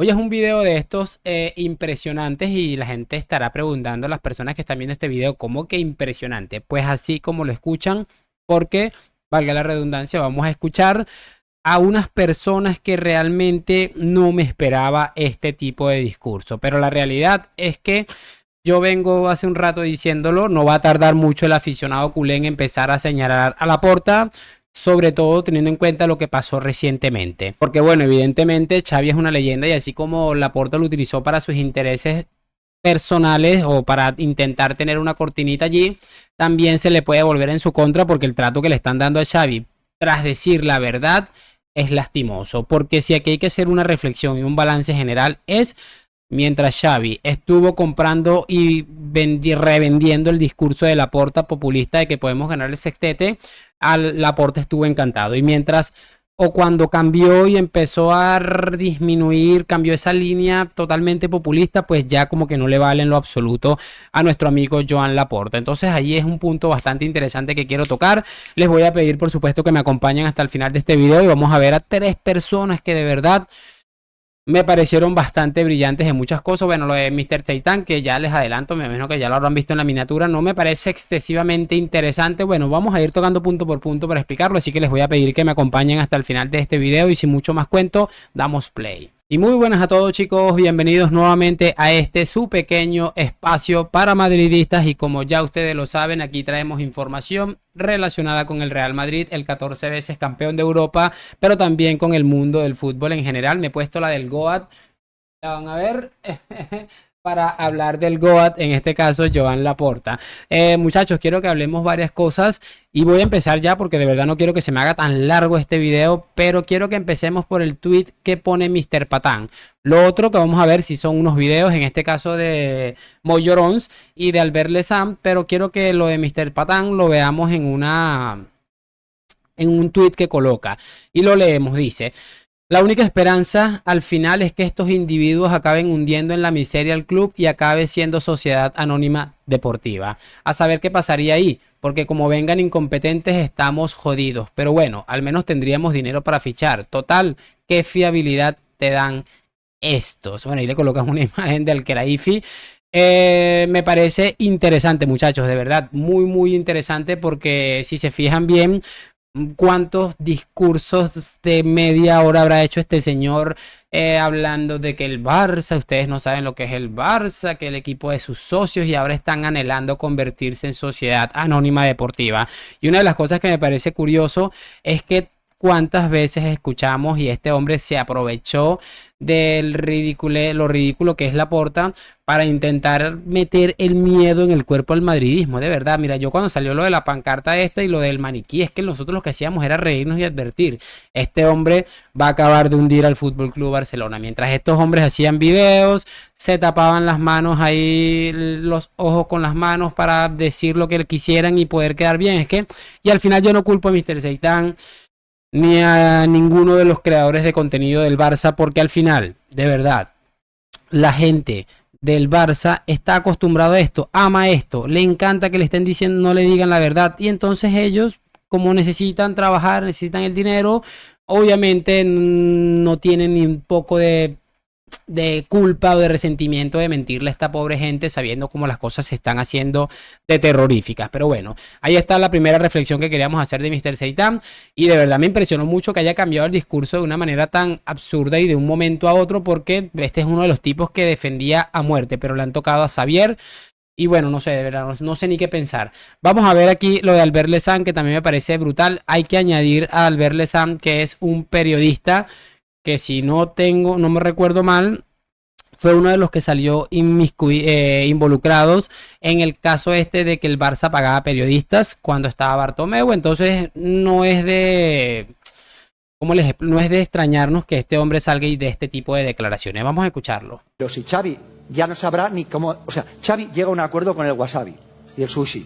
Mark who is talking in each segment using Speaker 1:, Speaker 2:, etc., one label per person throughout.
Speaker 1: Hoy es un video de estos impresionantes y la gente estará preguntando a las personas que están viendo este video, ¿cómo que impresionante? Pues así como lo escuchan, porque, valga la redundancia, vamos a escuchar a unas personas que realmente no me esperaba este tipo de discurso. Pero la realidad es que yo vengo hace un rato diciéndolo, no va a tardar mucho el aficionado culé en empezar a señalar a Laporta, sobre todo teniendo en cuenta lo que pasó recientemente. Porque bueno, evidentemente Xavi es una leyenda y así como Laporta lo utilizó para sus intereses personales o para intentar tener una cortinita allí, también se le puede volver en su contra porque el trato que le están dando a Xavi, tras decir la verdad, es lastimoso. Porque si aquí hay que hacer una reflexión y un balance general es: mientras Xavi estuvo comprando y revendiendo el discurso de Laporta populista de que podemos ganar el sextete, Laporta estuvo encantado. Y mientras o cuando cambió y empezó a disminuir, cambió esa línea totalmente populista, pues ya como que no le vale en lo absoluto a nuestro amigo Joan Laporta. Entonces allí es un punto bastante interesante que quiero tocar. Les voy a pedir por supuesto que me acompañen hasta el final de este video y vamos a ver a tres personas que de verdad me parecieron bastante brillantes en muchas cosas. Bueno, lo de Mr. Seitan, que ya les adelanto, me imagino que ya lo habrán visto en la miniatura, no me parece excesivamente interesante. Bueno, vamos a ir tocando punto por punto para explicarlo, así que les voy a pedir que me acompañen hasta el final de este video y sin mucho más cuento, damos play. Y muy buenas a todos, chicos, bienvenidos nuevamente a este su pequeño espacio para madridistas. Y como ya ustedes lo saben, aquí traemos información relacionada con el Real Madrid, el 14 veces campeón de Europa, pero también con el mundo del fútbol en general. Me he puesto la del GOAT, la van a ver, para hablar del GOAT, en este caso Joan Laporta. Muchachos, quiero que hablemos varias cosas y voy a empezar ya porque de verdad no quiero que se me haga tan largo este video, pero quiero que empecemos por el tweet que pone Mr. Patán. Lo otro que vamos a ver si son unos videos, en este caso de Moyorons y de Albert Lezam, pero quiero que lo de Mr. Patán lo veamos en un tweet que coloca y lo leemos. Dice: la única esperanza al final es que estos individuos acaben hundiendo en la miseria al club y acabe siendo sociedad anónima deportiva. A saber qué pasaría ahí, porque como vengan incompetentes estamos jodidos. Pero bueno, al menos tendríamos dinero para fichar. Total, ¿qué fiabilidad te dan estos? Bueno, ahí le colocan una imagen del Keraifi. Me parece interesante, muchachos, de verdad, muy interesante, porque si se fijan bien, ¿cuántos discursos de media hora habrá hecho este señor hablando de que el Barça, ustedes no saben lo que es el Barça, que el equipo de sus socios, y ahora están anhelando convertirse en sociedad anónima deportiva? Y una de las cosas que me parece curioso es que cuántas veces escuchamos y este hombre se aprovechó del ridículo, lo ridículo que es Laporta, para intentar meter el miedo en el cuerpo al madridismo. De verdad, mira, yo cuando salió lo de la pancarta esta y lo del maniquí, es que nosotros lo que hacíamos era reírnos y advertir: este hombre va a acabar de hundir al Fútbol Club Barcelona. Mientras estos hombres hacían videos, se tapaban las manos ahí, los ojos con las manos para decir lo que quisieran y poder quedar bien. Es que, y al final yo no culpo a Mr. Seitan ni a ninguno de los creadores de contenido del Barça, porque al final, de verdad, la gente del Barça está acostumbrado a esto, ama esto, le encanta que le estén diciendo, no le digan la verdad, y entonces ellos, como necesitan trabajar, necesitan el dinero, obviamente no tienen ni un poco de culpa o de resentimiento de mentirle a esta pobre gente sabiendo cómo las cosas se están haciendo de terroríficas. Pero bueno, ahí está la primera reflexión que queríamos hacer de Mr. Seitan, y de verdad me impresionó mucho que haya cambiado el discurso de una manera tan absurda y de un momento a otro, porque este es uno de los tipos que defendía a muerte, pero le han tocado a Xavier. Y bueno, no sé, de verdad, no sé ni qué pensar. Vamos a ver aquí lo de Albert Lezam, que también me parece brutal. Hay que añadir a Albert Lezam, que es un periodista que, si no me recuerdo mal, fue uno de los que salió involucrados en el caso este de que el Barça pagaba periodistas cuando estaba Bartomeu. Entonces no es de, no es de extrañarnos que este hombre salga y de este tipo de declaraciones. Vamos a escucharlo.
Speaker 2: Pero si Xavi ya no sabrá ni cómo... O sea, Xavi llega a un acuerdo con el wasabi y el sushi.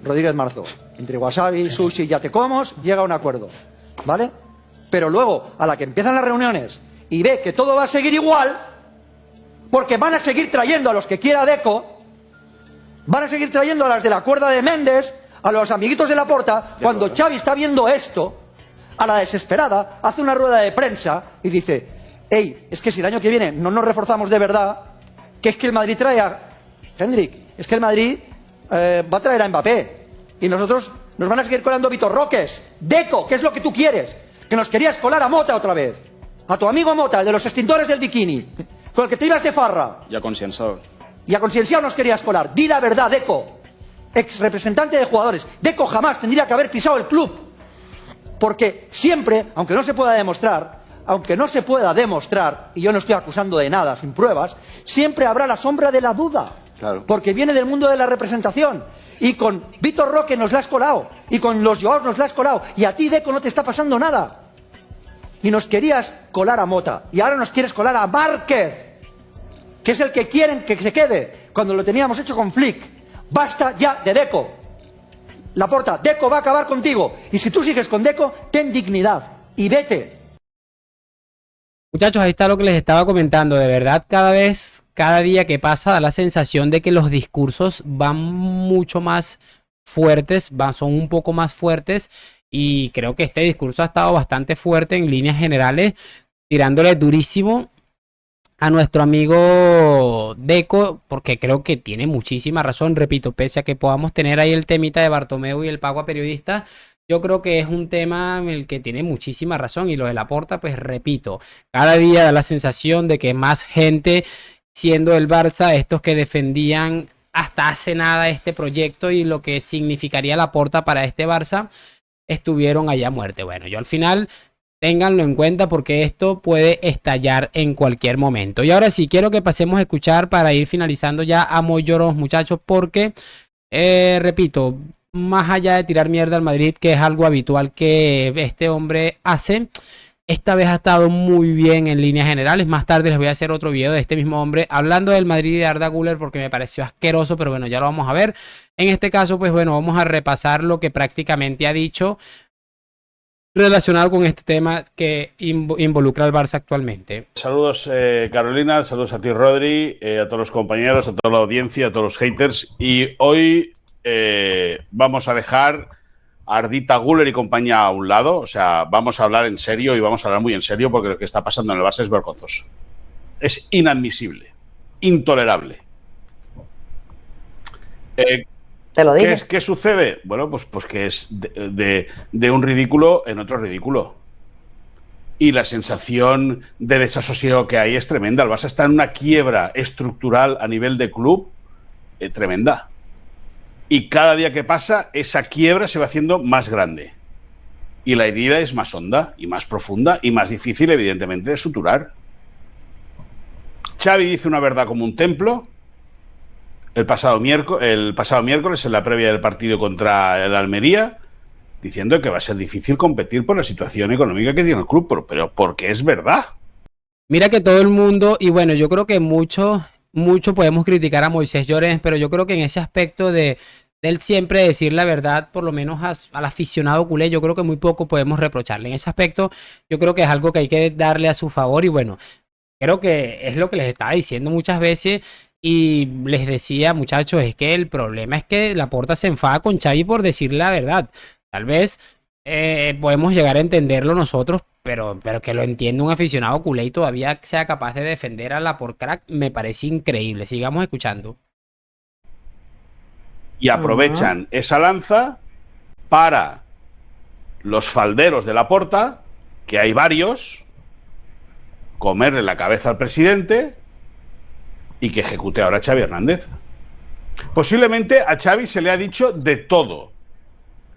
Speaker 2: Rodríguez Marzó. Entre wasabi, sushi, ya te comos, llega a un acuerdo. ¿Vale? Pero luego, a la que empiezan las reuniones y ve que todo va a seguir igual, porque van a seguir trayendo a los que quiera Deco, van a seguir trayendo a las de la cuerda de Méndez, a los amiguitos de Laporta. Cuando Xavi está viendo esto, a la desesperada, hace una rueda de prensa y dice: Ey, es que si el año que viene no nos reforzamos de verdad, que es que el Madrid trae a Hendrik, es que el Madrid va a traer a Mbappé y nosotros nos van a seguir colando Vitor Roques, Deco, ¿qué es lo que tú quieres? Que nos querías colar a Mota otra vez, a tu amigo Mota, el de los extintores del bikini, con el que te ibas de farra.
Speaker 3: Y a Conscienciado.
Speaker 2: Y a Conscienciado nos querías colar. Di la verdad, Deco, ex representante de jugadores. Deco jamás tendría que haber pisado el club, porque siempre, aunque no se pueda demostrar, y yo no estoy acusando de nada sin pruebas, siempre habrá la sombra de la duda.
Speaker 3: Claro.
Speaker 2: Porque viene del mundo de la representación. Y con Vitor Roque nos la has colado. Y con los Joaos nos la has colado. Y a ti, Deco, no te está pasando nada. Y nos querías colar a Mota. Y ahora nos quieres colar a Márquez, que es el que quieren que se quede, cuando lo teníamos hecho con Flick. Basta ya de Deco. Laporta, Deco va a acabar contigo. Y si tú sigues con Deco, ten dignidad. Y vete.
Speaker 1: Muchachos, ahí está lo que les estaba comentando. De verdad, cada día que pasa, da la sensación de que los discursos van mucho más fuertes, son un poco más fuertes. Y creo que este discurso ha estado bastante fuerte en líneas generales, tirándole durísimo a nuestro amigo Deco, porque creo que tiene muchísima razón. Repito, pese a que podamos tener ahí el temita de Bartomeu y el pago a periodistas, yo creo que es un tema en el que tiene muchísima razón. Y lo de Laporta, pues repito, cada día da la sensación de que más gente, siendo el Barça, estos que defendían hasta hace nada este proyecto y lo que significaría Laporta para este Barça, estuvieron allá a muerte. Bueno, yo al final, ténganlo en cuenta porque esto puede estallar en cualquier momento. Y ahora sí, quiero que pasemos a escuchar para ir finalizando ya a Moyoro, muchachos, porque, repito, más allá de tirar mierda al Madrid, que es algo habitual que este hombre hace, esta vez ha estado muy bien en líneas generales. Más tarde les voy a hacer otro video de este mismo hombre hablando del Madrid y de Arda Güler porque me pareció asqueroso, pero bueno, ya lo vamos a ver. En este caso, pues bueno, vamos a repasar lo que prácticamente ha dicho relacionado con este tema que involucra al Barça actualmente.
Speaker 4: Saludos Carolina, saludos a ti Rodri, a todos los compañeros, a toda la audiencia, a todos los haters. Y hoy vamos a dejar a Ardita Güler y compañía a un lado. O sea, vamos a hablar en serio y vamos a hablar muy en serio porque lo que está pasando en el Barça es vergonzoso. Es inadmisible, intolerable.
Speaker 5: Te lo dije.
Speaker 4: ¿Qué sucede? Bueno, pues que es de un ridículo en otro ridículo. Y la sensación de desasosiego que hay es tremenda. El Barça está en una quiebra estructural a nivel de club tremenda. Y cada día que pasa, esa quiebra se va haciendo más grande. Y la herida es más honda y más profunda y más difícil, evidentemente, de suturar. Xavi dice una verdad como un templo. El pasado miércoles, en la previa del partido contra el Almería, diciendo que va a ser difícil competir por la situación económica que tiene el club, pero porque es verdad.
Speaker 1: Mira que todo el mundo, y bueno, yo creo que mucho podemos criticar a Moisés Llorens, pero yo creo que en ese aspecto de él siempre decir la verdad, por lo menos al aficionado culé, yo creo que muy poco podemos reprocharle. En ese aspecto, yo creo que es algo que hay que darle a su favor y bueno, creo que es lo que les estaba diciendo muchas veces. Y les decía, muchachos, es que el problema es que Laporta se enfada con Xavi por decir la verdad. Tal vez podemos llegar a entenderlo nosotros, pero que lo entienda un aficionado culé y todavía sea capaz de defender a Laporta, me parece increíble. Sigamos escuchando.
Speaker 4: Y aprovechan esa lanza para los falderos de Laporta, que hay varios, comerle la cabeza al presidente y que ejecute ahora a Xavi Hernández. Posiblemente a Xavi se le ha dicho de todo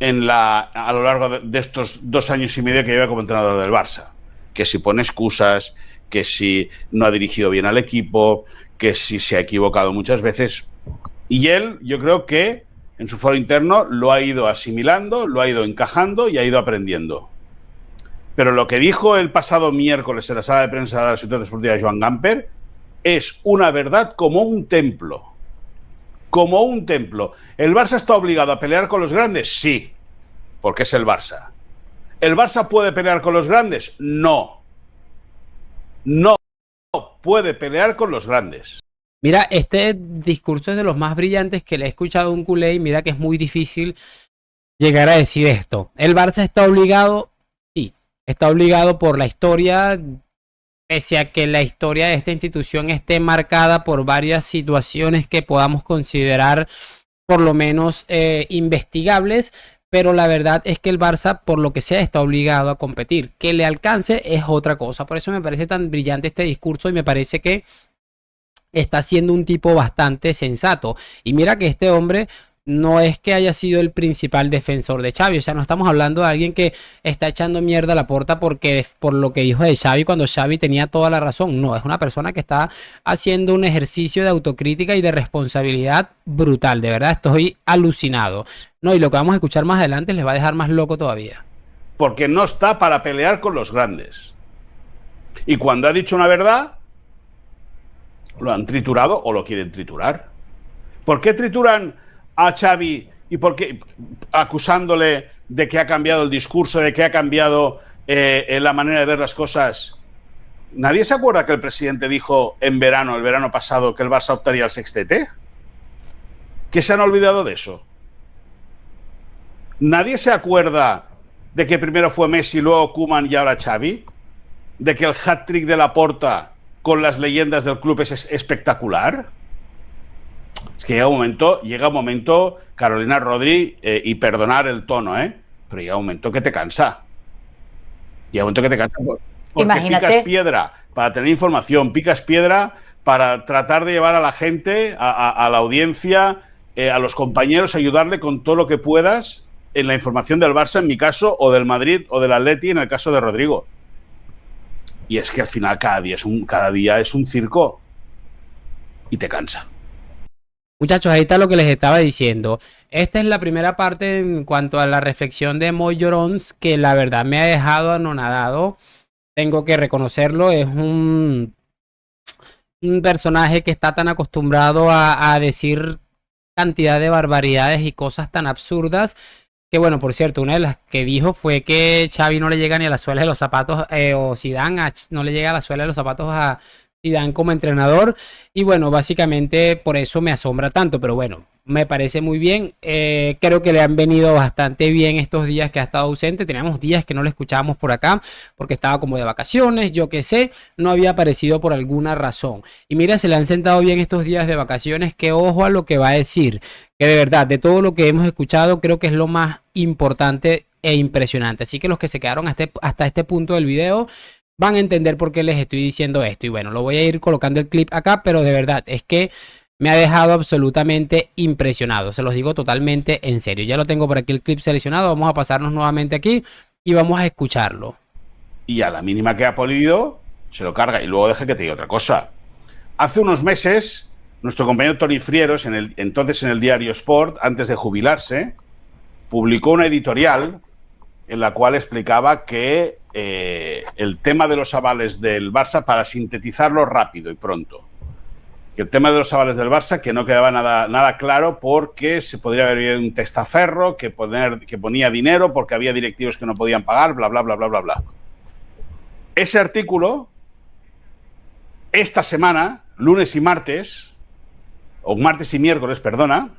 Speaker 4: a lo largo de estos 2 años y medio que lleva como entrenador del Barça. Que si pone excusas, que si no ha dirigido bien al equipo, que si se ha equivocado muchas veces. Y él, yo creo que en su foro interno lo ha ido asimilando, lo ha ido encajando y ha ido aprendiendo. Pero lo que dijo el pasado miércoles en la sala de prensa de la Ciutat Esportiva Joan Gamper es una verdad como un templo. Como un templo. ¿El Barça está obligado a pelear con los grandes? Sí, porque es el Barça. ¿El Barça puede pelear con los grandes? No. No puede pelear con los grandes.
Speaker 1: Mira, este discurso es de los más brillantes que le he escuchado a un culé y mira que es muy difícil llegar a decir esto. ¿El Barça está obligado? Sí, está obligado por la historia pese a que la historia de esta institución esté marcada por varias situaciones que podamos considerar por lo menos investigables, pero la verdad es que el Barça, por lo que sea, está obligado a competir. Que le alcance es otra cosa. Por eso me parece tan brillante este discurso y me parece que está siendo un tipo bastante sensato. Y mira que este hombre no es que haya sido el principal defensor de Xavi. O sea, no estamos hablando de alguien que está echando mierda a Laporta porque por lo que dijo de Xavi cuando Xavi tenía toda la razón. No, es una persona que está haciendo un ejercicio de autocrítica y de responsabilidad brutal. De verdad, estoy alucinado. No, y lo que vamos a escuchar más adelante les va a dejar más loco todavía.
Speaker 4: Porque no está para pelear con los grandes. Y cuando ha dicho una verdad, lo han triturado o lo quieren triturar. ¿Por qué trituran a Xavi y por qué acusándole de que ha cambiado el discurso, de que ha cambiado la manera de ver las cosas? ¿Nadie se acuerda que el presidente dijo el verano pasado, que el Barça optaría al sextete? ¿Que se han olvidado de eso? ¿Nadie se acuerda de que primero fue Messi, luego Koeman y ahora Xavi? ¿De que el hat-trick de Laporta con las leyendas del club es espectacular? Es que llega un momento, Carolina Rodri, y perdonar el tono, pero llega un momento que te cansa. Llega un momento que te cansa porque
Speaker 5: Imagínate.
Speaker 4: Picas piedra para tener información, picas piedra para tratar de llevar a la gente, a la audiencia, a los compañeros, ayudarle con todo lo que puedas en la información del Barça, en mi caso, o del Madrid, o del Atleti, en el caso de Rodrigo. Y es que al final cada día es un circo y te cansa.
Speaker 1: Muchachos, ahí está lo que les estaba diciendo. Esta es la primera parte en cuanto a la reflexión de Moy Llorons, que la verdad me ha dejado anonadado. Tengo que reconocerlo, es un personaje que está tan acostumbrado a decir cantidad de barbaridades y cosas tan absurdas. Que bueno, por cierto, una de las que dijo fue que Xavi no le llega ni a la suela de los zapatos, o Zidane no le llega a la suela de los zapatos a Zidane como entrenador. Y bueno, básicamente por eso me asombra tanto, pero bueno, me parece muy bien. Creo que le han venido bastante bien estos días que ha estado ausente. Teníamos días que no le escuchábamos por acá porque estaba como de vacaciones, yo qué sé, no había aparecido por alguna razón. Y mira, se le han sentado bien estos días de vacaciones, que ojo a lo que va a decir. Que de verdad, de todo lo que hemos escuchado, creo que es lo más importante e impresionante. Así que los que se quedaron hasta este punto del video van a entender por qué les estoy diciendo esto. Y bueno, lo voy a ir colocando el clip acá, pero de verdad, es que me ha dejado absolutamente impresionado. Se los digo totalmente en serio. Ya lo tengo por aquí el clip seleccionado. Vamos a pasarnos nuevamente aquí y vamos a escucharlo.
Speaker 4: Y a la mínima que ha podido, se lo carga. Y luego deje que te diga otra cosa. Hace unos meses, nuestro compañero Toni Frieros, entonces en el diario Sport, antes de jubilarse, publicó una editorial en la cual explicaba que el tema de los avales del Barça, para sintetizarlo rápido y pronto, que el tema de los avales del Barça, que no quedaba nada claro porque se podría haber habido un testaferro que ponía dinero porque había directivos que no podían pagar, bla, bla, bla, bla, bla, bla. Ese artículo, esta semana, lunes y martes, o martes y miércoles, perdona,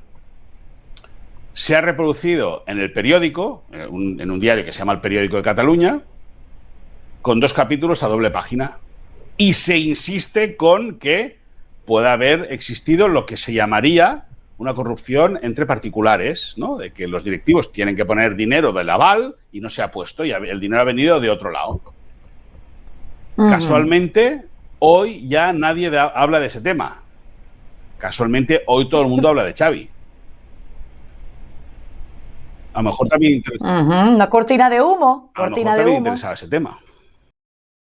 Speaker 4: se ha reproducido en el periódico, en un diario que se llama El Periódico de Cataluña, con 2 capítulos a doble página. Y se insiste con que pueda haber existido lo que se llamaría una corrupción entre particulares, ¿no? De que los directivos tienen que poner dinero del aval y no se ha puesto, y el dinero ha venido de otro lado. Casualmente, hoy ya nadie habla de ese tema. Casualmente, hoy todo el mundo habla de Xavi. A lo mejor también interesa.
Speaker 5: Una cortina de humo.
Speaker 4: A lo mejor también interesaba ese tema.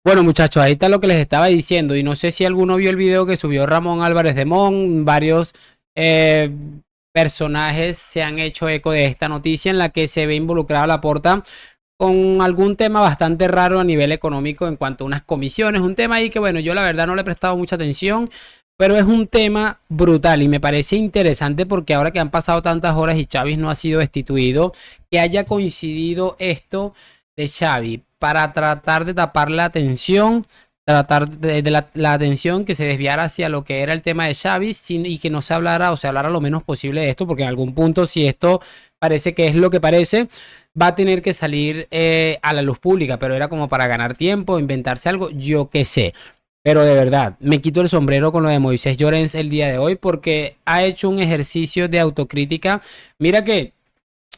Speaker 1: Bueno, muchachos, ahí está lo que les estaba diciendo. Y no sé si alguno vio el video que subió Ramón Álvarez de Mon. Varios personajes se han hecho eco de esta noticia en la que se ve involucrada Laporta con algún tema bastante raro a nivel económico en cuanto a unas comisiones. Un tema ahí que, bueno, yo la verdad no le he prestado mucha atención, pero es un tema brutal y me parece interesante porque ahora que han pasado tantas horas y Xavi no ha sido destituido, que haya coincidido esto de Xavi para tratar de tapar la atención, tratar de la atención que se desviara hacia lo que era el tema de Xavi y que no se hablara o se hablara lo menos posible de esto, porque en algún punto, si esto parece que es lo que parece, va a tener que salir a la luz pública, pero era como para ganar tiempo, inventarse algo, yo qué sé. Pero de verdad, me quito el sombrero con lo de Moisés Llorens el día de hoy porque ha hecho un ejercicio de autocrítica. Mira que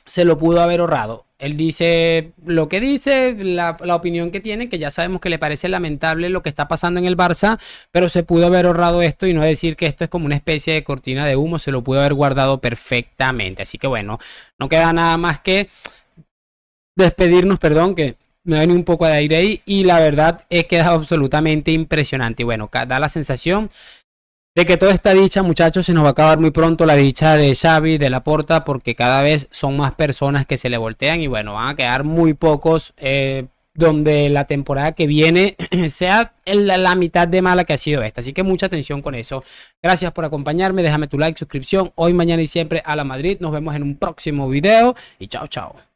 Speaker 1: se lo pudo haber ahorrado. Él dice lo que dice, la opinión que tiene, que ya sabemos que le parece lamentable lo que está pasando en el Barça, pero se pudo haber ahorrado esto y no decir que esto es como una especie de cortina de humo, se lo pudo haber guardado perfectamente. Así que bueno, no queda nada más que despedirnos, perdón, que me ha venido un poco de aire ahí y la verdad he quedado absolutamente impresionante. Y bueno, da la sensación de que toda esta dicha, muchachos, se nos va a acabar muy pronto, la dicha de Xavi, de Laporta, porque cada vez son más personas que se le voltean y bueno, van a quedar muy pocos donde la temporada que viene sea la mitad de mala que ha sido esta. Así que mucha atención con eso. Gracias por acompañarme, déjame tu like, suscripción, hoy, mañana y siempre a la Madrid. Nos vemos en un próximo video y chao, chao.